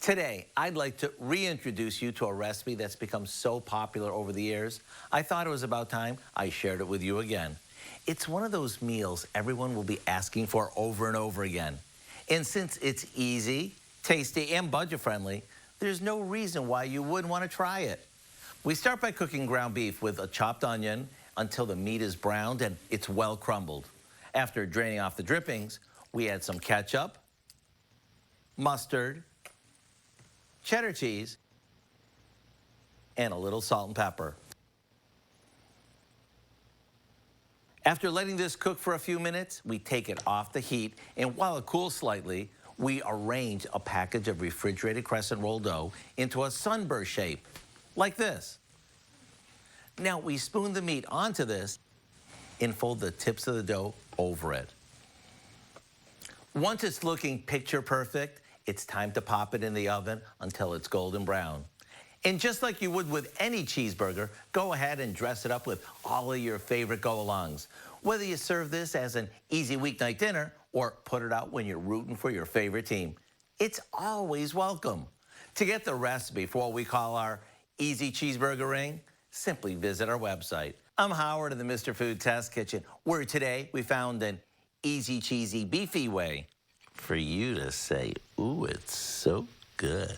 Today, I'd like to reintroduce you to a recipe that's become so popular over the years. I thought it was about time I shared it with you again. It's one of those meals everyone will be asking for over and over again. And since it's easy, tasty, and budget-friendly, there's no reason why you wouldn't want to try it. We start by cooking ground beef with a chopped onion until the meat is browned and it's well crumbled. After draining off the drippings, we add some ketchup, mustard, cheddar cheese, and a little salt and pepper. After letting this cook for a few minutes, we take it off the heat, and while it cools slightly, we arrange a package of refrigerated crescent roll dough into a sunburst shape, like this. Now we spoon the meat onto this and fold the tips of the dough over it. Once it's looking picture perfect, it's time to pop it in the oven until it's golden brown. And just like you would with any cheeseburger, go ahead and dress it up with all of your favorite go-alongs. Whether you serve this as an easy weeknight dinner or put it out when you're rooting for your favorite team, it's always welcome. To get the recipe for what we call our Easy Cheeseburger Ring, simply visit our website. I'm Howard of the Mr. Food Test Kitchen, where today we found an easy, cheesy, beefy way for you to say, ooh, it's so good.